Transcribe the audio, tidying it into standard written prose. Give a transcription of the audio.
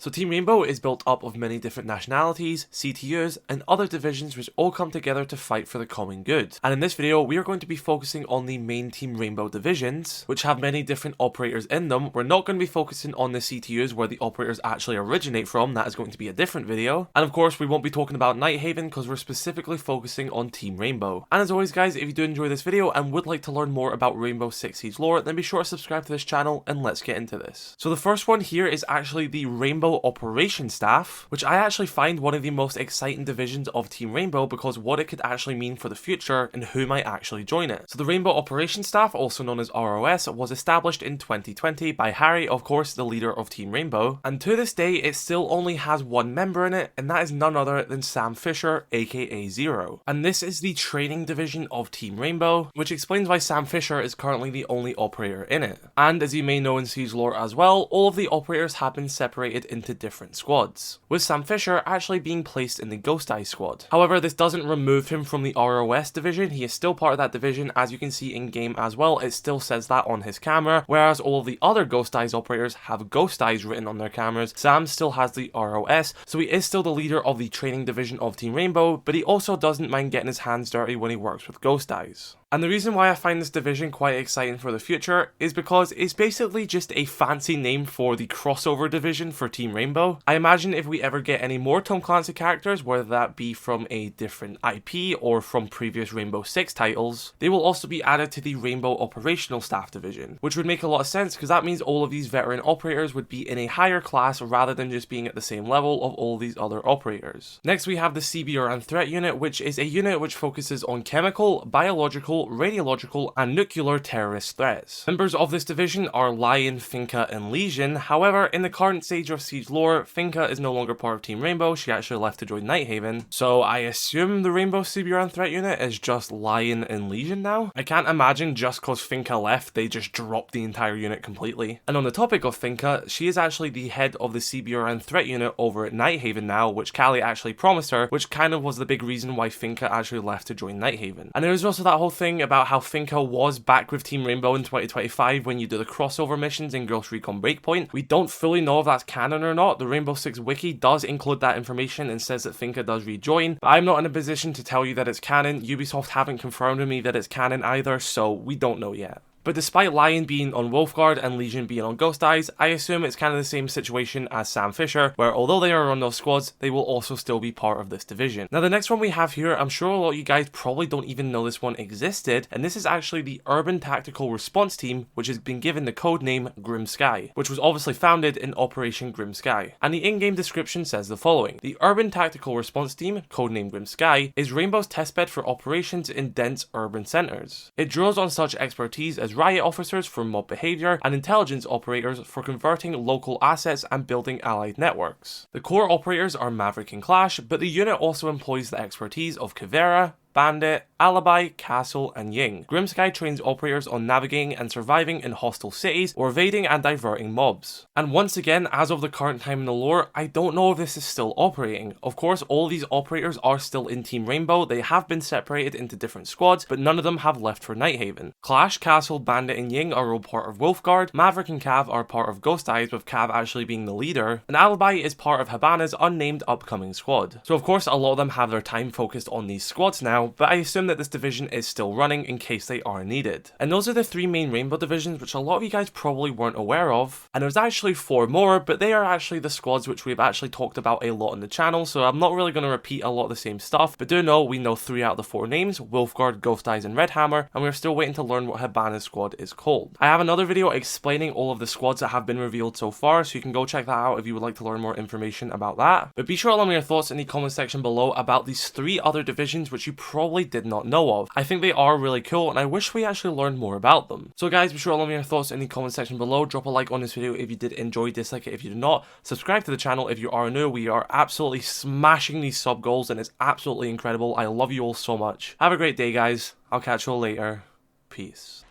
So Team Rainbow is built up of many different nationalities, CTUs, and other divisions which all come together to fight for the common good. And in this video, we are going to be focusing on the main Team Rainbow divisions, which have many different operators in them. We're not going to be focusing on the CTUs where the operators actually originate from. That is going to be a different video. And of course, we won't be talking about Nighthaven because we're specifically focusing on Team Rainbow. And as always guys, if you do enjoy this video and would like to learn more about Rainbow Six Siege lore, then be sure to subscribe to this channel and let's get into this. So the first one here is actually the Rainbow Operations Staff, which I actually find one of the most exciting divisions of Team Rainbow because what it could actually mean for the future and who might actually join it. So the Rainbow Operations Staff, also known as ROS, was established in 2020 by Harry, of course the leader of Team Rainbow, and to this day it still only has one member in it, and that is none other than Sam Fisher, aka Zero. And this is the training division of Team Rainbow, which explains why Sam Fisher is currently the only operator in it. And as you may know in Siege lore as well, all of the operators have been separated into different squads, with Sam Fisher actually being placed in the Ghost Eyes squad. However, this doesn't remove him from the ROS division. He is still part of that division, as you can see in game as well. It still says that on his camera, whereas all of the other Ghost Eyes operators have Ghost Eyes written on their cameras. Sam still has the ROS, so he is still the leader of the training division of Team Rainbow, but he also doesn't mind getting his hands dirty when he works with Ghost Eyes. And the reason why I find this division quite exciting for the future is because it's basically just a fancy name for the crossover division for Team Rainbow. I imagine if we ever get any more Tom Clancy characters, whether that be from a different IP or from previous Rainbow Six titles, they will also be added to the Rainbow Operational Staff division, which would make a lot of sense because that means all of these veteran operators would be in a higher class rather than just being at the same level of all these other operators. Next we have the CBR Threat Unit, which is a unit which focuses on chemical, biological, radiological, and nuclear terrorist threats. Members of this division are Lion, Finka, and Legion. However, in the current stage of Siege lore, Finka is no longer part of Team Rainbow. She actually left to join Nighthaven. So I assume the Rainbow CBR Threat Unit is just Lion and Legion now? I can't imagine just cause Finka left, they just dropped the entire unit completely. And on the topic of Finka, she is actually the head of the CBR Threat Unit over at Nighthaven now, which Callie actually promised her, which kind of was the big reason why Finka actually left to join Nighthaven. And there was also that whole thing about how Finka was back with Team Rainbow in 2025 when you do the crossover missions in Ghost Recon Breakpoint. We don't fully know if that's canon or not. The Rainbow Six wiki does include that information and says that Finka does rejoin, but I'm not in a position to tell you that it's canon. Ubisoft haven't confirmed with me that it's canon either, so we don't know yet. But despite Lion being on Wolfguard and Legion being on Ghost Eyes, I assume it's kind of the same situation as Sam Fisher, where although they are on those squads, they will also still be part of this division. Now the next one we have here, I'm sure a lot of you guys probably don't even know this one existed, and this is actually the Urban Tactical Response Team, which has been given the code name Grim Sky, which was obviously founded in Operation Grim Sky. And the in-game description says the following: the Urban Tactical Response Team, codenamed Grim Sky, is Rainbow's testbed for operations in dense urban centers. It draws on such expertise as riot officers for mob behavior and intelligence operators for converting local assets and building allied networks. The core operators are Maverick and Clash, but the unit also employs the expertise of Kavera, Bandit, Alibi, Castle, and Ying. Grimsky trains operators on navigating and surviving in hostile cities or evading and diverting mobs. And once again, as of the current time in the lore, I don't know if this is still operating. Of course, all these operators are still in Team Rainbow. They have been separated into different squads, but none of them have left for Nighthaven. Clash, Castle, Bandit, and Ying are all part of Wolfguard. Maverick and Cav are part of Ghost Eyes, with Cav actually being the leader. And Alibi is part of Habana's unnamed upcoming squad. So of course, a lot of them have their time focused on these squads now, but I assume that this division is still running in case they are needed. And those are the three main Rainbow divisions, which a lot of you guys probably weren't aware of. And there's actually 4 more, but they are actually the squads which we've actually talked about a lot on the channel, so I'm not really going to repeat a lot of the same stuff, but do know we know 3 out of the 4 names: Wolfguard, Ghost Eyes, and redhammer, and we're still waiting to learn what Habana's squad is called. I have another video explaining all of the squads that have been revealed so far, so you can go check that out if you would like to learn more information about that. But be sure to let me know your thoughts in the comment section below about these 3 other divisions which you probably did not know of. I think they are really cool, and I wish we actually learned more about them. So guys, be sure to let me know your thoughts in the comment section below. Drop a like on this video if you did enjoy, dislike it if you did not. Subscribe to the channel if you are new. We are absolutely smashing these sub goals, and it's absolutely incredible. I love you all so much. Have a great day, guys. I'll catch you all later. Peace.